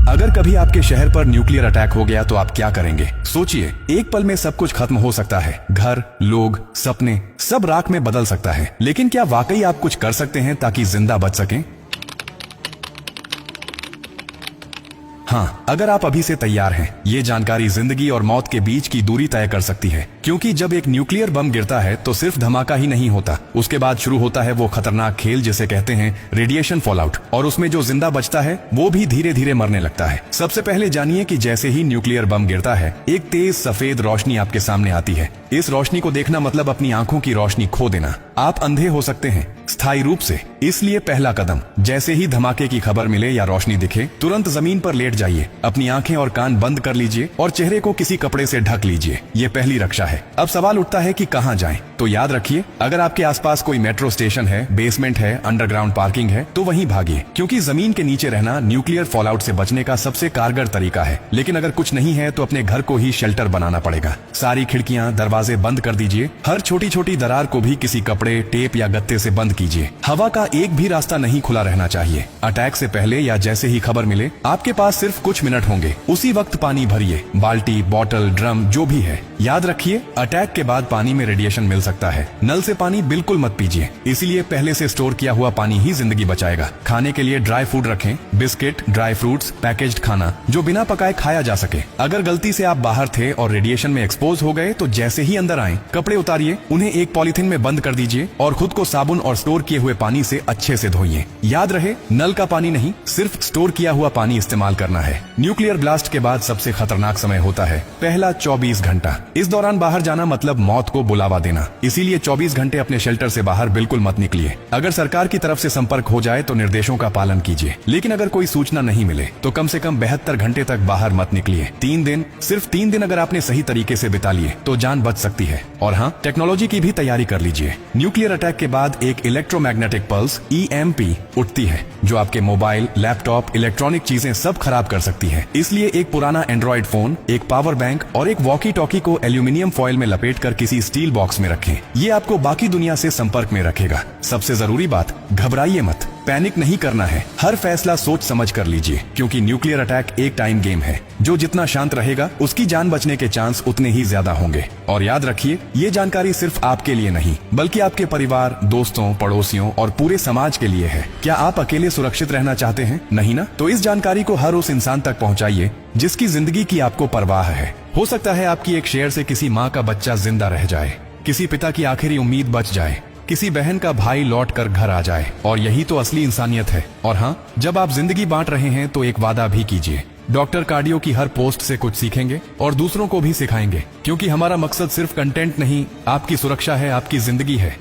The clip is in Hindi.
अगर कभी आपके शहर पर न्यूक्लियर अटैक हो गया तो आप क्या करेंगे? सोचिए, एक पल में सब कुछ खत्म हो सकता है। घर, लोग, सपने, सब राख में बदल सकता है। लेकिन क्या वाकई आप कुछ कर सकते हैं ताकि जिंदा बच सकें? हाँ, अगर आप अभी से तैयार हैं, ये जानकारी जिंदगी और मौत के बीच की दूरी तय कर सकती है। क्योंकि जब एक न्यूक्लियर बम गिरता है तो सिर्फ धमाका ही नहीं होता, उसके बाद शुरू होता है वो खतरनाक खेल जिसे कहते हैं रेडिएशन फॉलआउट। और उसमें जो जिंदा बचता है वो भी धीरे धीरे मरने लगता है। सबसे पहले जानिए कि जैसे ही न्यूक्लियर बम गिरता है, एक तेज सफेद रोशनी आपके सामने आती है। इस रोशनी को देखना मतलब अपनी आंखों की रोशनी खो देना। आप अंधे हो सकते हैं, स्थायी रूप से। इसलिए पहला कदम, जैसे ही धमाके की खबर मिले या रोशनी दिखे, तुरंत जमीन पर लेट जाइए, अपनी आंखें और कान बंद कर लीजिए और चेहरे को किसी कपड़े से ढक लीजिए। ये पहली रक्षा है। अब सवाल उठता है कि कहां जाएं? तो याद रखिए, अगर आपके आसपास कोई मेट्रो स्टेशन है, बेसमेंट है, अंडरग्राउंड पार्किंग है, तो वहीं भागिए। क्योंकि जमीन के नीचे रहना न्यूक्लियर फॉलआउट से बचने का सबसे कारगर तरीका है। लेकिन अगर कुछ नहीं है तो अपने घर को ही शेल्टर बनाना पड़ेगा। सारी खिड़कियां, दरवाजे बंद कर दीजिए। हर छोटी छोटी दरार को भी किसी कपड़े, टेप या गत्ते से बंद कीजिए। हवा का एक भी रास्ता नहीं खुला रहना चाहिए। अटैक से पहले या जैसे ही खबर मिले, आपके पास सिर्फ कुछ मिनट होंगे। उसी वक्त पानी भरिए, बाल्टी, बोतल, ड्रम, जो भी है। याद रखिए, अटैक के बाद पानी में रेडिएशन मिल सकता है। नल से पानी बिल्कुल मत पीजिए, इसीलिए पहले से स्टोर किया हुआ पानी ही जिंदगी बचाएगा। खाने के लिए ड्राई फूड रखें, बिस्किट, ड्राई फ्रूट्स, पैकेज्ड खाना जो बिना पकाए खाया जा सके। अगर गलती से आप बाहर थे और रेडिएशन में एक्सपोज हो गए तो जैसे ही अंदर आए, कपड़े उतारिए, उन्हें एक पॉलीथिन में बंद कर दीजिए और खुद को साबुन और स्टोर किए हुए पानी से अच्छे से धोइए। याद रहे, नल का पानी नहीं, सिर्फ स्टोर किया हुआ पानी इस्तेमाल करना है। न्यूक्लियर ब्लास्ट के बाद सबसे खतरनाक समय होता है पहला 24 घंटा। इस दौरान बाहर जाना मतलब मौत को बुलावा देना। इसीलिए 24 घंटे अपने शेल्टर से बाहर बिल्कुल मत निकलिए। अगर सरकार की तरफ से संपर्क हो जाए तो निर्देशों का पालन कीजिए। लेकिन अगर कोई सूचना नहीं मिले तो कम से कम 72 घंटे तक बाहर मत निकलिए। 3 दिन, सिर्फ 3 दिन अगर आपने सही तरीके से बिता लिए तो जान बच सकती है। और हाँ, टेक्नोलॉजी की भी तैयारी कर लीजिए। न्यूक्लियर अटैक के बाद एक इलेक्ट्रोमैग्नेटिक पल्स EMP उठती है, जो आपके मोबाइल, लैपटॉप, इलेक्ट्रॉनिक चीजें सब खराब कर सकती है। इसलिए एक पुराना एंड्रॉइड फोन, एक पावर बैंक और एक वॉकी टॉकी को एल्यूमिनियम फॉइल में लपेटकर किसी स्टील बॉक्स में रखें। ये आपको बाकी दुनिया से संपर्क में रखेगा। सबसे जरूरी बात, घबराइए मत, पैनिक नहीं करना है। हर फैसला सोच समझ कर लीजिए, क्योंकि न्यूक्लियर अटैक एक टाइम गेम है। जो जितना शांत रहेगा, उसकी जान बचने के चांस उतने ही ज्यादा होंगे। और याद रखिए, ये जानकारी सिर्फ आपके लिए नहीं, बल्कि आपके परिवार, दोस्तों, पड़ोसियों और पूरे समाज के लिए है। क्या आप अकेले सुरक्षित रहना चाहते हैं? नहीं ना? तो इस जानकारी को हर उस इंसान तक पहुंचाइए जिसकी जिंदगी की आपको परवाह है। हो सकता है आपकी एक शेयर से किसी माँ का बच्चा जिंदा रह जाए, किसी पिता की आखिरी उम्मीद बच जाए, किसी बहन का भाई लौट कर घर आ जाए। और यही तो असली इंसानियत है। और हाँ, जब आप जिंदगी बांट रहे हैं तो एक वादा भी कीजिए। डॉक्टर कार्डियो की हर पोस्ट से कुछ सीखेंगे और दूसरों को भी सिखाएंगे। क्योंकि हमारा मकसद सिर्फ कंटेंट नहीं, आपकी सुरक्षा है, आपकी जिंदगी है।